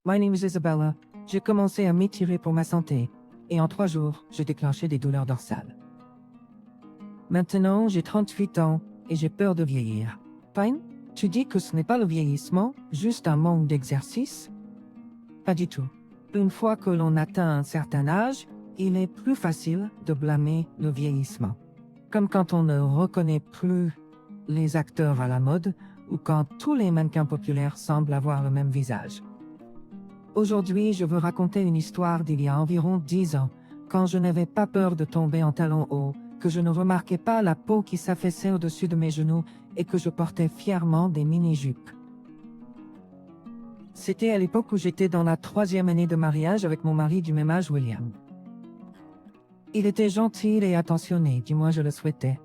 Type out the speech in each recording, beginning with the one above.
My name is Isabella. J'ai commencé à m'étirer pour ma santé, et en 3 jours, j'ai déclenché des douleurs dorsales. Maintenant, j'ai 38 ans, et j'ai peur de vieillir. Pine, tu dis que ce n'est pas le vieillissement, juste un manque d'exercice? Pas du tout. Une fois que l'on atteint un certain âge, il est plus facile de blâmer le vieillissement. Comme quand on ne reconnaît plus les acteurs à la mode ou quand tous les mannequins populaires semblent avoir le même visage. Aujourd'hui, je veux raconter une histoire d'il y a environ 10 ans, quand je n'avais pas peur de tomber en talons hauts, que je ne remarquais pas la peau qui s'affaissait au-dessus de mes genoux et que je portais fièrement des mini-jupes. C'était à l'époque où j'étais dans la 3e année de mariage avec mon mari du même âge, William. Il était gentil et attentionné, du moins je le souhaitais.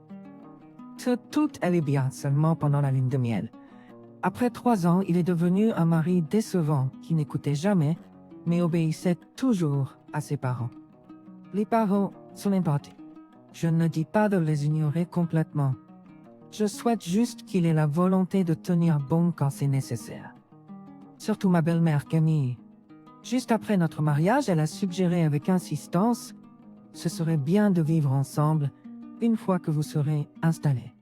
Tout allait bien seulement pendant la lune de miel. Après 3 ans, il est devenu un mari décevant qui n'écoutait jamais, mais obéissait toujours à ses parents. Les parents sont importants. Je ne dis pas de les ignorer complètement. Je souhaite juste qu'il ait la volonté de tenir bon quand c'est nécessaire. Surtout ma belle-mère Camille. Juste après notre mariage, elle a suggéré avec insistance « Ce serait bien de vivre ensemble une fois que vous serez installés. »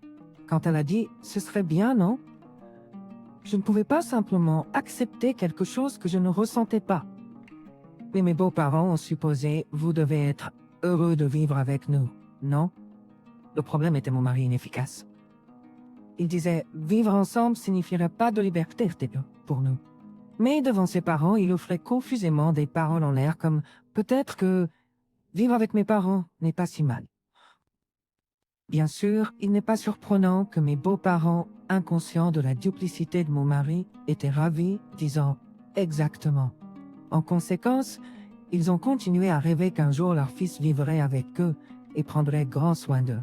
Quand elle a dit « Ce serait bien, non ?» Je ne pouvais pas simplement accepter quelque chose que je ne ressentais pas. Mais mes beaux-parents ont supposé « Vous devez être heureux de vivre avec nous, non ?» Le problème était mon mari inefficace. Il disait « Vivre ensemble signifierait pas de liberté pour nous. » Mais devant ses parents, il offrait confusément des paroles en l'air comme « Peut-être que vivre avec mes parents n'est pas si mal. » Bien sûr, il n'est pas surprenant que mes beaux-parents, inconscients de la duplicité de mon mari, étaient ravis, disant « Exactement ». En conséquence, ils ont continué à rêver qu'un jour leur fils vivrait avec eux et prendrait grand soin d'eux.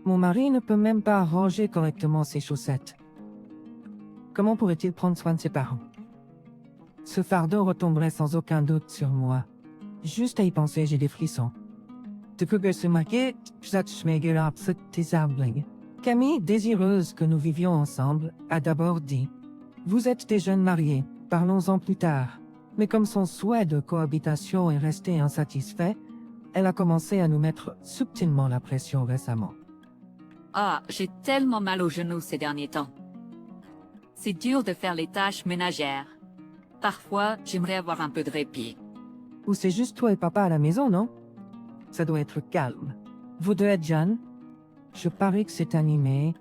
Mon mari ne peut même pas ranger correctement ses chaussettes. Comment pourrait-il prendre soin de ses parents? Ce fardeau retomberait sans aucun doute sur moi. Juste à y penser, j'ai des frissons. Camille, désireuse que nous vivions ensemble, a d'abord dit « Vous êtes des jeunes mariés, parlons-en plus tard. » Mais comme son souhait de cohabitation est resté insatisfait, elle a commencé à nous mettre subtilement la pression récemment. Ah, j'ai tellement mal aux genoux ces derniers temps. C'est dur de faire les tâches ménagères. Parfois, j'aimerais avoir un peu de répit. Ou c'est juste toi et papa à la maison, non? Ça doit être calme. Vous deux êtes jeunes? Je parie que c'est animé.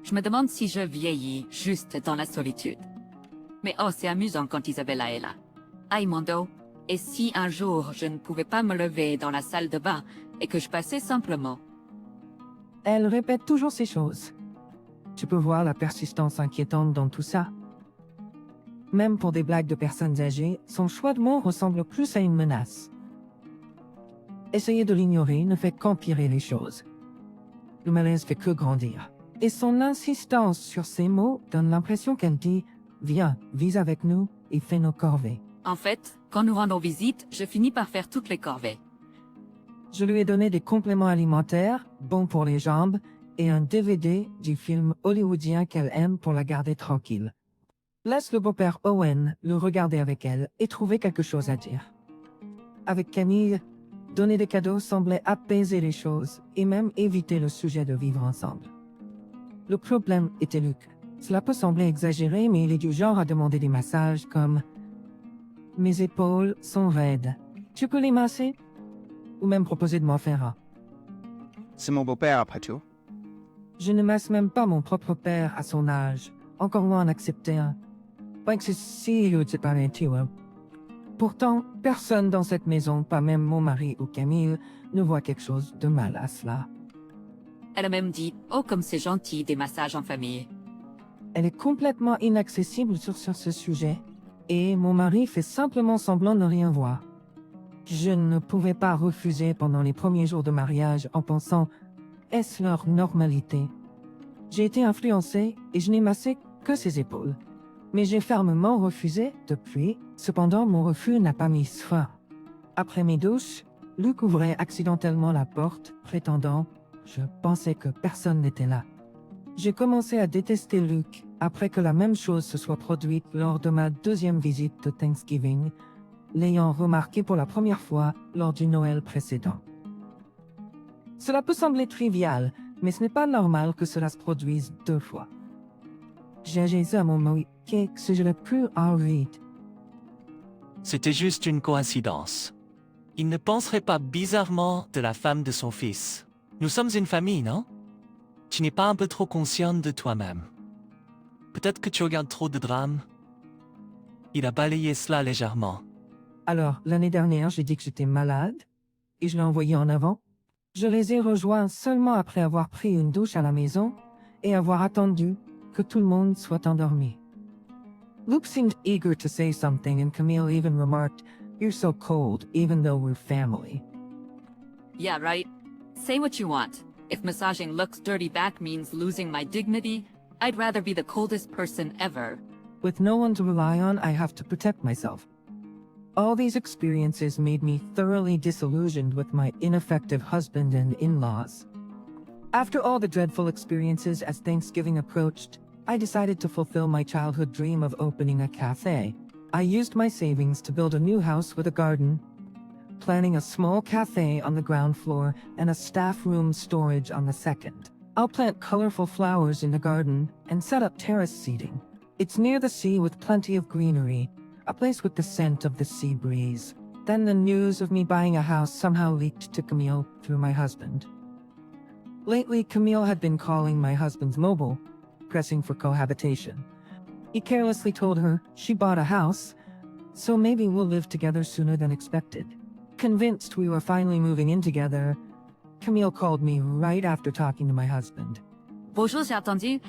Je me demande si je vieillis juste dans la solitude. Mais oh, c'est amusant quand Isabella est là. Aïe mon dos. Et si un jour je ne pouvais pas me lever dans la salle de bain et que je passais simplement? Elle répète toujours ces choses. Tu peux voir la persistance inquiétante dans tout ça. Même pour des blagues de personnes âgées, son choix de mots ressemble plus à une menace. Essayer de l'ignorer ne fait qu'empirer les choses. Le malaise fait que grandir. Et son insistance sur ces mots donne l'impression qu'elle dit « Viens, vis avec nous et fais nos corvées ». En fait, quand nous rendons visite, je finis par faire toutes les corvées. Je lui ai donné des compléments alimentaires, bons pour les jambes, et un DVD du film hollywoodien qu'elle aime pour la garder tranquille. Laisse le beau-père Owen le regarder avec elle et trouver quelque chose à dire. Avec Camille, donner des cadeaux semblait apaiser les choses et même éviter le sujet de vivre ensemble. Le problème était Luc. Cela peut sembler exagéré, mais il est du genre à demander des massages comme « Mes épaules sont raides. Tu peux les masser ?» ou même proposer de m'en faire un. C'est mon beau-père après tout. Je ne masse même pas mon propre père à son âge, encore moins en accepter un. Pourtant, personne dans cette maison, pas même mon mari ou Camille, ne voit quelque chose de mal à cela. Elle a même dit « Oh, comme c'est gentil, des massages en famille. » Elle est complètement inaccessible sur ce sujet, et mon mari fait simplement semblant de ne rien voir. Je ne pouvais pas refuser pendant les premiers jours de mariage en pensant « Est-ce leur normalité ?» J'ai été influencée et je n'ai massé que ses épaules. Mais j'ai fermement refusé depuis. Cependant, mon refus n'a pas mis fin. Après mes douches, Luc ouvrait accidentellement la porte, prétendant « Je pensais que personne n'était là. » J'ai commencé à détester Luke après que la même chose se soit produite lors de ma deuxième visite de Thanksgiving, l'ayant remarqué pour la première fois lors du Noël précédent. Cela peut sembler trivial, mais ce n'est pas normal que cela se produise 2 fois. J'ai agi à mon mari que je l'ai plus envie. C'était juste une coïncidence. Il ne penserait pas bizarrement de la femme de son fils. Nous sommes une famille, non? Tu n'es pas un peu trop consciente de toi-même. Peut-être que tu regardes trop de drames. Il a balayé cela légèrement. Alors, l'année dernière, j'ai dit que j'étais malade et je l'ai envoyé en avant. Je les ai rejoints seulement après avoir pris une douche à la maison et avoir attendu que tout le monde soit endormi. Luke seemed eager to say something and Camille even remarked, "You're so cold, even though we're family." Yeah, right. Say what you want. If massaging Luke's dirty back means losing my dignity, I'd rather be the coldest person ever. With no one to rely on, I have to protect myself. All these experiences made me thoroughly disillusioned with my ineffective husband and in-laws. After all the dreadful experiences as Thanksgiving approached, I decided to fulfill my childhood dream of opening a cafe. I used my savings to build a new house with a garden, planning a small cafe on the ground floor and a staff room storage on the second. I'll plant colorful flowers in the garden and set up terrace seating. It's near the sea with plenty of greenery, a place with the scent of the sea breeze. Then the news of me buying a house somehow leaked to Camille through my husband. Lately, Camille had been calling my husband's mobile, pressing for cohabitation. He carelessly told her she bought a house, so maybe we'll live together sooner than expected. Convinced we were finally moving in together, Camille called me right after talking to my husband. Bonjour, j'ai entendu.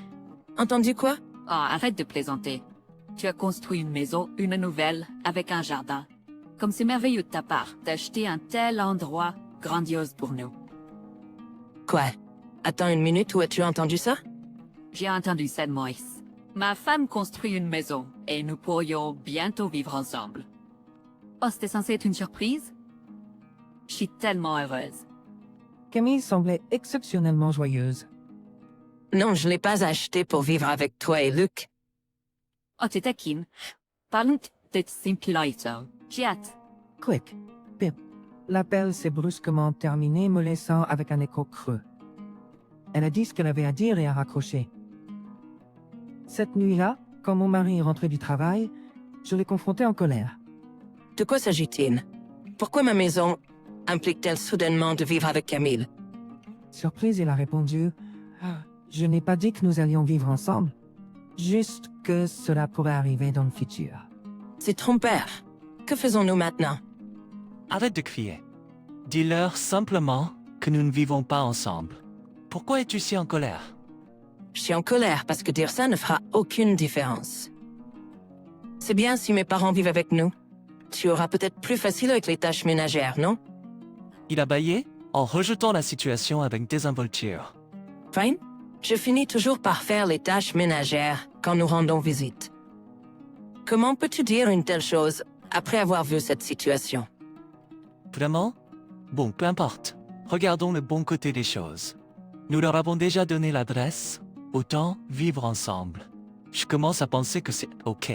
Entendu quoi? Ah, arrête de plaisanter. Tu as construit une maison, une nouvelle, avec un jardin. Comme c'est merveilleux de ta part d'acheter un tel endroit grandiose pour nous. Quoi? Attends une minute, où as-tu entendu ça? J'ai entendu ça de Moïse. Ma femme construit une maison et nous pourrions bientôt vivre ensemble. Oh, c'était censé être une surprise? Je suis tellement heureuse. Camille semblait exceptionnellement joyeuse. Non, je l'ai pas acheté pour vivre avec toi et Luc. Oh, t'es taquine. Parlons de Simpilaito. J'ai hâte. Clic. Pip. L'appel s'est brusquement terminé, me laissant avec un écho creux. Elle a dit ce qu'elle avait à dire et a raccroché. Cette nuit-là, quand mon mari est rentré du travail, je l'ai confronté en colère. De quoi s'agit-il? Pourquoi ma maison implique-t-elle soudainement de vivre avec Camille? Surprise, il a répondu, « Je n'ai pas dit que nous allions vivre ensemble, juste que cela pourrait arriver dans le futur. » C'est ton père. Que faisons-nous maintenant? Arrête de crier. Dis-leur simplement que nous ne vivons pas ensemble. Pourquoi es-tu si en colère? Je suis en colère parce que dire ça ne fera aucune différence. C'est bien si mes parents vivent avec nous. Tu auras peut-être plus facile avec les tâches ménagères, non? Il a bâillé en rejetant la situation avec désinvolture. Fine. Je finis toujours par faire les tâches ménagères quand nous rendons visite. Comment peux-tu dire une telle chose après avoir vu cette situation? Vraiment? Bon, peu importe. Regardons le bon côté des choses. Nous leur avons déjà donné l'adresse, autant vivre ensemble. Je commence à penser que c'est OK.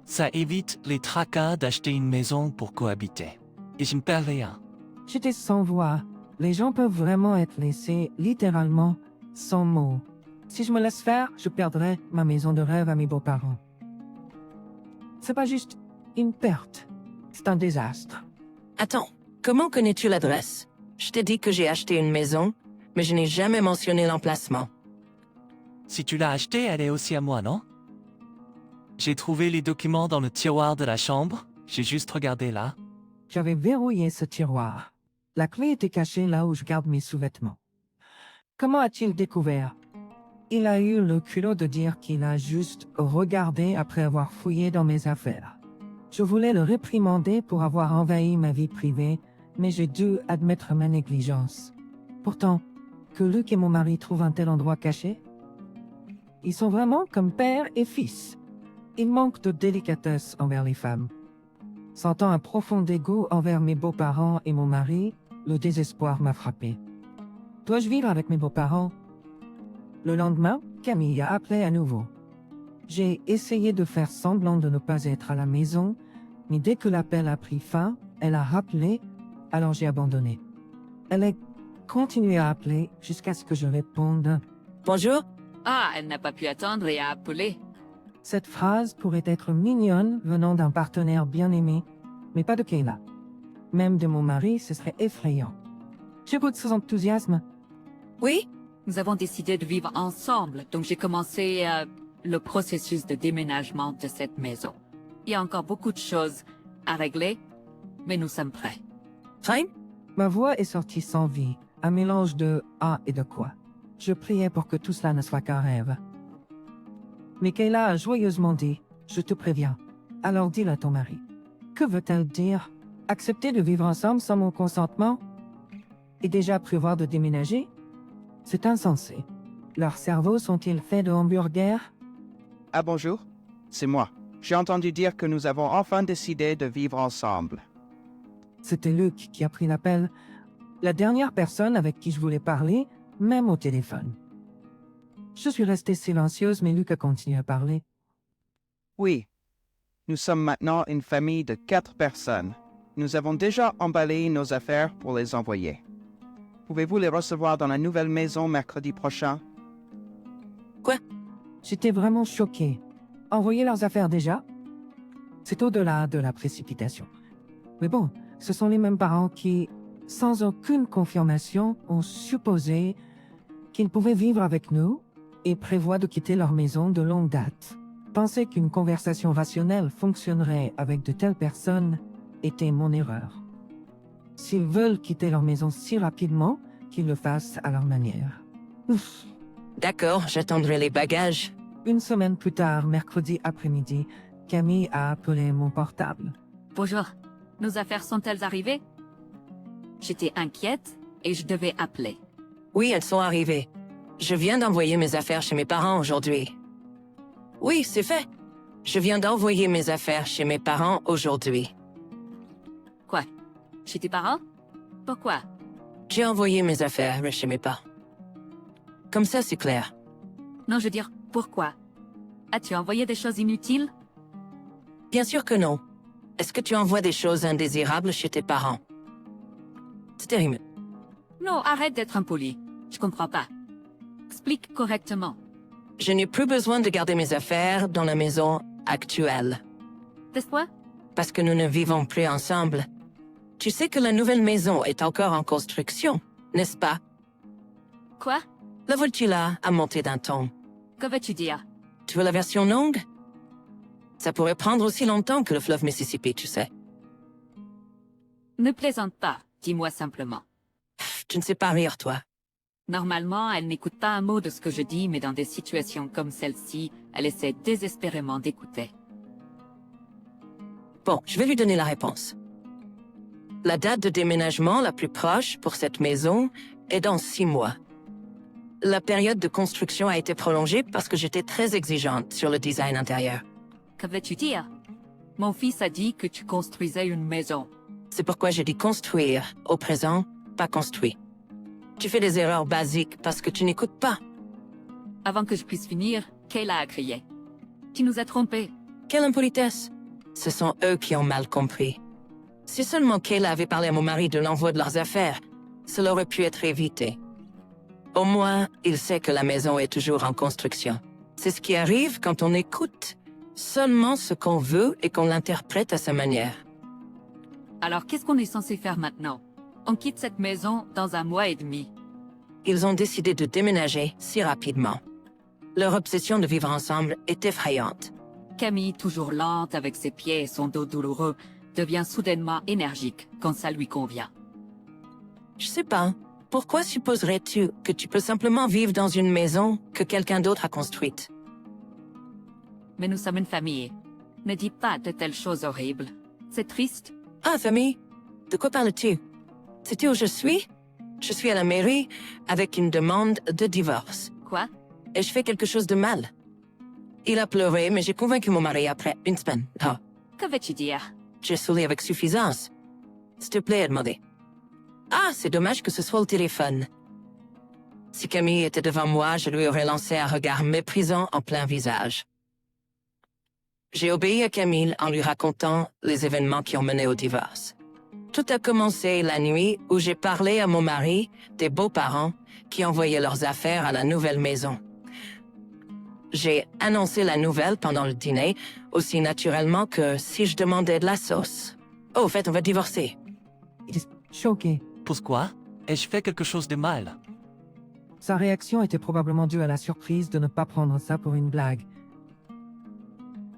Ça évite les tracas d'acheter une maison pour cohabiter. Et je ne perds rien. J'étais sans voix. Les gens peuvent vraiment être laissés, littéralement, sans mots. Si je me laisse faire, je perdrai ma maison de rêve à mes beaux-parents. C'est pas juste une perte, c'est un désastre. Attends, comment connais-tu l'adresse? Je t'ai dit que j'ai acheté une maison, mais je n'ai jamais mentionné l'emplacement. Si tu l'as achetée, elle est aussi à moi, non? J'ai trouvé les documents dans le tiroir de la chambre. J'ai juste regardé là. J'avais verrouillé ce tiroir. La clé était cachée là où je garde mes sous-vêtements. Comment a-t-il découvert? Il a eu le culot de dire qu'il a juste regardé après avoir fouillé dans mes affaires. Je voulais le réprimander pour avoir envahi ma vie privée, mais j'ai dû admettre ma négligence. Pourtant, que Luc et mon mari trouvent un tel endroit caché? Ils sont vraiment comme père et fils. Ils manquent de délicatesse envers les femmes. Sentant un profond dégoût envers mes beaux-parents et mon mari, le désespoir m'a frappé. Dois-je vivre avec mes beaux-parents? Le lendemain, Camille a appelé à nouveau. J'ai essayé de faire semblant de ne pas être à la maison, mais dès que l'appel a pris fin, elle a rappelé, alors j'ai abandonné. Elle a continué à appeler jusqu'à ce que je réponde. Bonjour? Ah, elle n'a pas pu attendre et a appelé. Cette phrase pourrait être mignonne venant d'un partenaire bien-aimé, mais pas de Kayla. Même de mon mari, ce serait effrayant. J'écoute son enthousiasme. Oui? Nous avons décidé de vivre ensemble, donc j'ai commencé le processus de déménagement de cette maison. Il y a encore beaucoup de choses à régler, mais nous sommes prêts. Fine? Ma voix est sortie sans vie, un mélange de « ah » et de « quoi ». Je priais pour que tout cela ne soit qu'un rêve. Mais Kayla a joyeusement dit « Je te préviens, alors dis-le à ton mari. » Que veut-elle dire? Accepter de vivre ensemble sans mon consentement? Et déjà prévoir de déménager? C'est insensé. Leurs cerveaux sont-ils faits de hamburgers? Ah bonjour, c'est moi. J'ai entendu dire que nous avons enfin décidé de vivre ensemble. C'était Luc qui a pris l'appel, la dernière personne avec qui je voulais parler, même au téléphone. Je suis restée silencieuse, mais Luc a continué à parler. Oui, nous sommes maintenant une famille de 4 personnes. Nous avons déjà emballé nos affaires pour les envoyer. Pouvez-vous les recevoir dans la nouvelle maison mercredi prochain? Quoi? J'étais vraiment choquée. Envoyer leurs affaires déjà? C'est au-delà de la précipitation. Mais bon, ce sont les mêmes parents qui, sans aucune confirmation, ont supposé qu'ils pouvaient vivre avec nous et prévoient de quitter leur maison de longue date. Penser qu'une conversation rationnelle fonctionnerait avec de telles personnes était mon erreur. S'ils veulent quitter leur maison si rapidement, qu'ils le fassent à leur manière. Ouf. D'accord, j'attendrai les bagages. Une semaine plus tard, mercredi après-midi, Camille a appelé mon portable. Bonjour, nos affaires sont-elles arrivées? J'étais inquiète et je devais appeler. Oui, elles sont arrivées. Je viens d'envoyer mes affaires chez mes parents aujourd'hui. Oui, c'est fait. Je viens d'envoyer mes affaires chez mes parents aujourd'hui. Quoi? Chez tes parents? Pourquoi? J'ai envoyé mes affaires chez mes parents. Comme ça, c'est clair. Non, je veux dire, pourquoi? As-tu envoyé des choses inutiles? Bien sûr que non. Est-ce que tu envoies des choses indésirables chez tes parents? C'est terrible. Non, arrête d'être impoli. Je comprends pas. Explique correctement. Je n'ai plus besoin de garder mes affaires dans la maison actuelle. Pourquoi? Parce que nous ne vivons plus ensemble. Tu sais que la nouvelle maison est encore en construction, n'est-ce pas? Quoi? La voltula a monté d'un ton. Que veux-tu dire? Tu veux la version longue? Ça pourrait prendre aussi longtemps que le fleuve Mississippi, tu sais. Ne plaisante pas, dis-moi simplement. Tu ne sais pas rire, toi. Normalement, elle n'écoute pas un mot de ce que je dis, mais dans des situations comme celle-ci, elle essaie désespérément d'écouter. Bon, je vais lui donner la réponse. La date de déménagement la plus proche pour cette maison est dans 6 mois. La période de construction a été prolongée parce que j'étais très exigeante sur le design intérieur. Que veux-tu dire? Mon fils a dit que tu construisais une maison. C'est pourquoi j'ai dit construire, au présent, pas construit. Tu fais des erreurs basiques parce que tu n'écoutes pas. Avant que je puisse finir, Kayla a crié. Tu nous as trompés. Quelle impolitesse! Ce sont eux qui ont mal compris. Si seulement Kayla avait parlé à mon mari de l'envoi de leurs affaires, cela aurait pu être évité. Au moins, il sait que la maison est toujours en construction. C'est ce qui arrive quand on écoute seulement ce qu'on veut et qu'on l'interprète à sa manière. Alors qu'est-ce qu'on est censé faire maintenant? On quitte cette maison dans 1 mois et demi. Ils ont décidé de déménager si rapidement. Leur obsession de vivre ensemble est effrayante. Camille, toujours lente avec ses pieds et son dos douloureux, devient soudainement énergique quand ça lui convient. Je sais pas. Pourquoi supposerais-tu que tu peux simplement vivre dans une maison que quelqu'un d'autre a construite? Mais nous sommes une famille. Ne dis pas de telles choses horribles. C'est triste. Ah, famille? De quoi parles-tu? Sais-tu où je suis? Je suis à la mairie avec une demande de divorce. Quoi? Et je fais quelque chose de mal. Il a pleuré, mais j'ai convaincu mon mari après 1 semaine. Ah, Que veux-tu dire? j'ai saoulé avec suffisance. S'il te plaît, Edmondé. Ah, c'est dommage que ce soit au téléphone. Si Camille était devant moi, je lui aurais lancé un regard méprisant en plein visage. J'ai obéi à Camille en lui racontant les événements qui ont mené au divorce. Tout a commencé la nuit où j'ai parlé à mon mari des beaux-parents qui envoyaient leurs affaires à la nouvelle maison. J'ai annoncé la nouvelle pendant le dîner, aussi naturellement que si je demandais de la sauce. Oh, au fait, on va divorcer. Il est choqué. Pourquoi? Ai-je fait quelque chose de mal? Sa réaction était probablement due à la surprise de ne pas prendre ça pour une blague.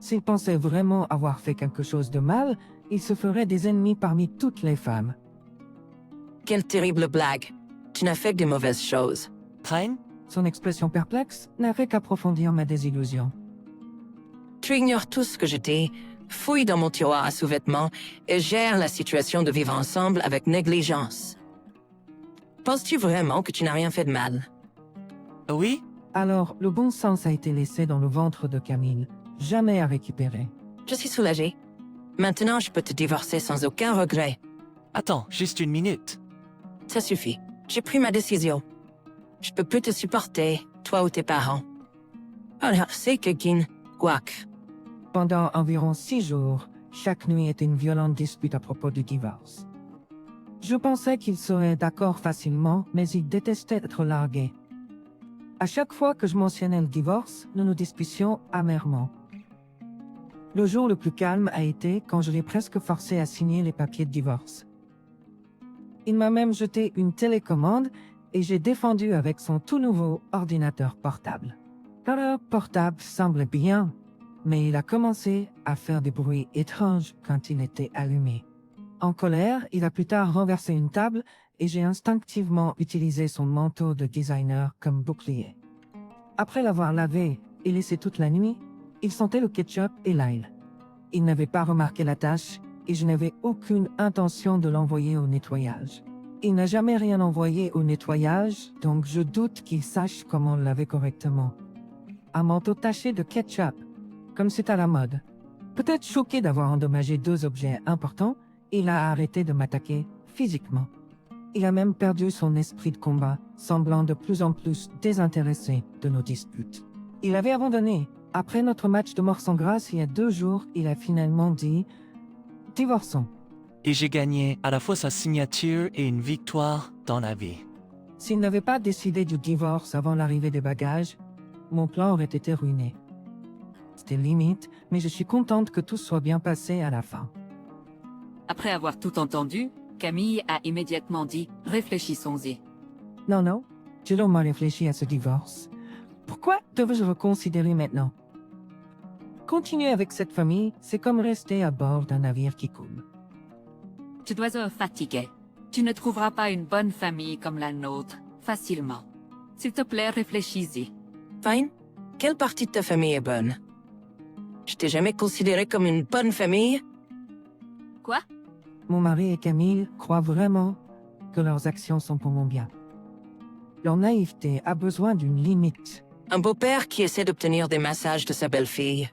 S'il pensait vraiment avoir fait quelque chose de mal, il se ferait des ennemis parmi toutes les femmes. Quelle terrible blague. Tu n'as fait que de mauvaises choses. Reine? Son expression perplexe n'a fait qu'approfondir ma désillusion. Tu ignores tout ce que je dis, fouille dans mon tiroir à sous-vêtements et gère la situation de vivre ensemble avec négligence. Penses-tu vraiment que tu n'as rien fait de mal? Oui? Alors, le bon sens a été laissé dans le ventre de Camille, jamais à récupérer. Je suis soulagée. Maintenant, je peux te divorcer sans aucun regret. Attends, juste une minute. Ça suffit. J'ai pris ma décision. Je peux plus te supporter, toi ou tes parents. Alors, c'est que Guac. Pendant environ 6 jours, chaque nuit était une violente dispute à propos du divorce. Je pensais qu'il serait d'accord facilement, mais il détestait être largué. À chaque fois que je mentionnais le divorce, nous nous disputions amèrement. Le jour le plus calme a été quand je l'ai presque forcé à signer les papiers de divorce. Il m'a même jeté une télécommande et j'ai défendu avec son tout nouveau ordinateur portable. Le portable semblait bien, mais il a commencé à faire des bruits étranges quand il était allumé. En colère, il a plus tard renversé une table et j'ai instinctivement utilisé son manteau de designer comme bouclier. Après l'avoir lavé et laissé toute la nuit, il sentait le ketchup et l'ail. Il n'avait pas remarqué la tache et je n'avais aucune intention de l'envoyer au nettoyage. Il n'a jamais rien envoyé au nettoyage, donc je doute qu'il sache comment laver correctement. Un manteau taché de ketchup, comme c'est à la mode. Peut-être choqué d'avoir endommagé 2 objets importants, il a arrêté de m'attaquer physiquement. Il a même perdu son esprit de combat, semblant de plus en plus désintéressé de nos disputes. Il avait abandonné. Après notre match de mort sans grâce il y a 2 jours, il a finalement dit « Divorçons ». Et j'ai gagné à la fois sa signature et une victoire dans la vie. S'il n'avait pas décidé du divorce avant l'arrivée des bagages, mon plan aurait été ruiné. C'était limite, mais je suis contente que tout soit bien passé à la fin. Après avoir tout entendu, Camille a immédiatement dit « Réfléchissons-y ». Non, j'ai longuement réfléchi à ce divorce. Pourquoi devais-je reconsidérer maintenant? Continuer avec cette famille, c'est comme rester à bord d'un navire qui coule. Tu dois être fatigué. Tu ne trouveras pas une bonne famille comme la nôtre, facilement. S'il te plaît, réfléchis-y. Fine. Quelle partie de ta famille est bonne? Je t'ai jamais considéré comme une bonne famille? Quoi? Mon mari et Camille croient vraiment que leurs actions sont pour mon bien. Leur naïveté a besoin d'une limite. Un beau-père qui essaie d'obtenir des massages de sa belle-fille.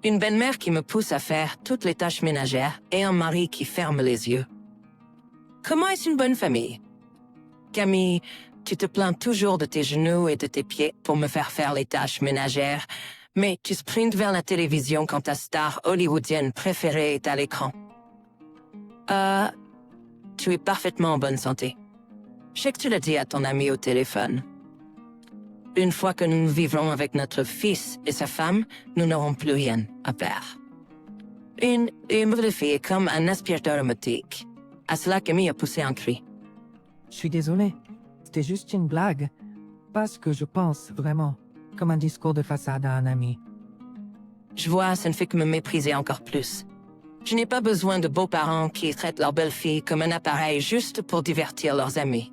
Une belle-mère qui me pousse à faire toutes les tâches ménagères et un mari qui ferme les yeux. Comment est-ce une bonne famille? Camille, tu te plains toujours de tes genoux et de tes pieds pour me faire les tâches ménagères, mais tu sprintes vers la télévision quand ta star hollywoodienne préférée est à l'écran. Tu es parfaitement en bonne santé. Je sais que tu l'as dit à ton ami au téléphone. Une fois que nous vivrons avec notre fils et sa femme, nous n'aurons plus rien à faire. Une mauvaise fille est comme un aspirateur automatique. À cela, Camille a poussé un cri. Je suis désolé. C'était juste une blague. Pas ce que je pense vraiment, comme un discours de façade à un ami. Je vois, ça ne fait que me mépriser encore plus. Je n'ai pas besoin de beaux-parents qui traitent leur belle-fille comme un appareil juste pour divertir leurs amis.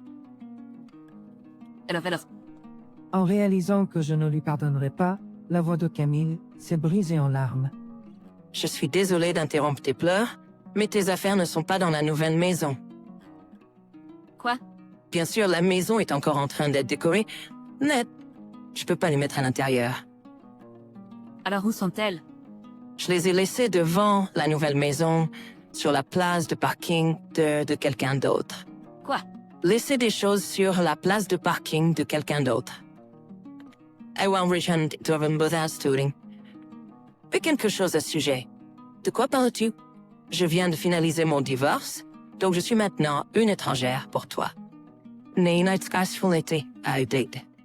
Alors, En réalisant que je ne lui pardonnerai pas, la voix de Camille s'est brisée en larmes. Je suis désolée d'interrompre tes pleurs, mais tes affaires ne sont pas dans la nouvelle maison. quoi? Bien sûr, la maison est encore en train d'être décorée, mais je peux pas les mettre à l'intérieur. Alors où sont-elles? Je les ai laissées devant la nouvelle maison, sur la place de parking de quelqu'un d'autre. Quoi? laisser des choses sur la place de parking de quelqu'un d'autre. Ewan Richard Doven Sturing. Fais quelque chose à ce sujet. De quoi parles-tu? Je viens de finaliser mon divorce, donc je suis maintenant une étrangère pour toi.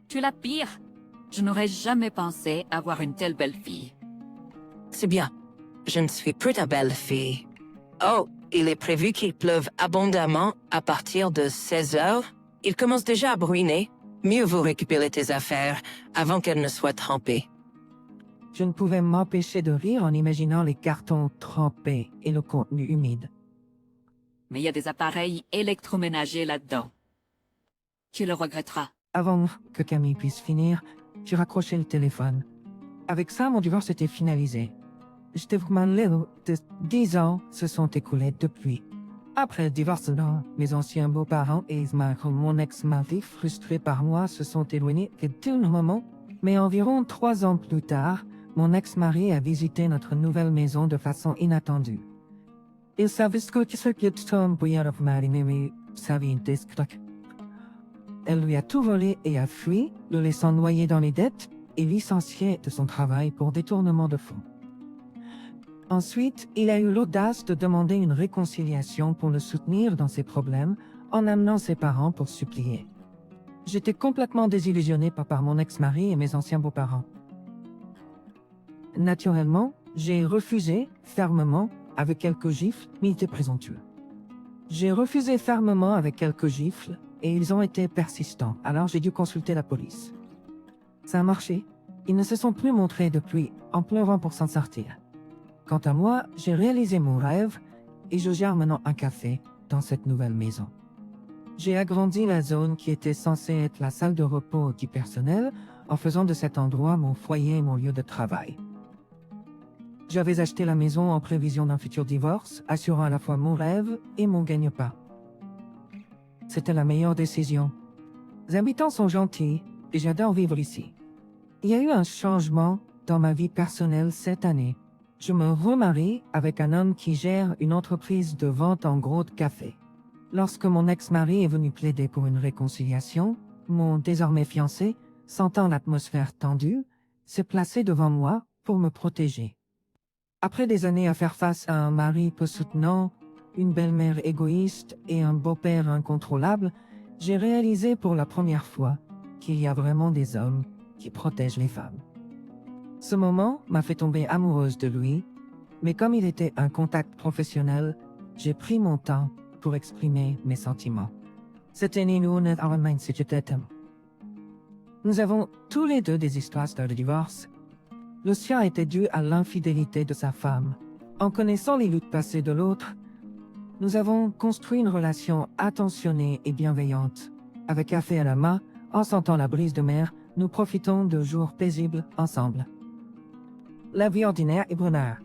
Tu la pire. Je n'aurais jamais pensé avoir une telle belle fille. C'est bien. Je ne suis plus ta belle fille. Oh, il est prévu qu'il pleuve abondamment à partir de 16 heures. Il commence déjà à bruiner. Mieux vaut récupérer tes affaires avant qu'elles ne soient trempées. Je ne pouvais m'empêcher de rire en imaginant les cartons trempés et le contenu humide. Mais il y a des appareils électroménagers là-dedans. Tu le regretteras. Avant que Camille puisse finir, j'ai raccroché le téléphone. Avec ça, mon divorce était finalisé. J'étais vraiment libre. 10 ans se sont écoulés depuis. Après le divorce, mes anciens beaux-parents et mon ex-mari, frustrés par moi, se sont éloignés à tout moment. Mais environ 3 ans plus tard, mon ex-mari a visité notre nouvelle maison de façon inattendue. Il savait ce que sa vie discrète. Elle lui a tout volé et a fui, le laissant noyer dans les dettes et licencié de son travail pour détournement de fonds. Ensuite, il a eu l'audace de demander une réconciliation pour le soutenir dans ses problèmes en amenant ses parents pour supplier. J'étais complètement désillusionné par mon ex-mari et mes anciens beaux-parents. Naturellement, j'ai refusé fermement avec quelques gifles, mais il était présomptueux. J'ai refusé fermement avec quelques gifles et ils ont été persistants, alors j'ai dû consulter la police. Ça a marché. Ils ne se sont plus montrés depuis, en pleurant pour s'en sortir. Quant à moi, j'ai réalisé mon rêve et je gère maintenant un café dans cette nouvelle maison. J'ai agrandi la zone qui était censée être la salle de repos du personnel en faisant de cet endroit mon foyer et mon lieu de travail. J'avais acheté la maison en prévision d'un futur divorce, assurant à la fois mon rêve et mon gagne-pain. C'était la meilleure décision. Les habitants sont gentils et j'adore vivre ici. Il y a eu un changement dans ma vie personnelle cette année. Je me remarie avec un homme qui gère une entreprise de vente en gros de café. Lorsque mon ex-mari est venu plaider pour une réconciliation, mon désormais fiancé, sentant l'atmosphère tendue, s'est placé devant moi pour me protéger. Après des années à faire face à un mari peu soutenant, une belle-mère égoïste et un beau-père incontrôlable, j'ai réalisé pour la première fois qu'il y a vraiment des hommes qui protègent les femmes. Ce moment m'a fait tomber amoureuse de lui, mais comme il était un contact professionnel, j'ai pris mon temps pour exprimer mes sentiments. C'était Nous avons tous les deux des histoires de divorce. Le sien était dû à l'infidélité de sa femme. En connaissant les luttes passées de l'autre, nous avons construit une relation attentionnée et bienveillante. Avec café à la main, en sentant la brise de mer, nous profitons de jours paisibles ensemble. La vie ordinaire est bonheur.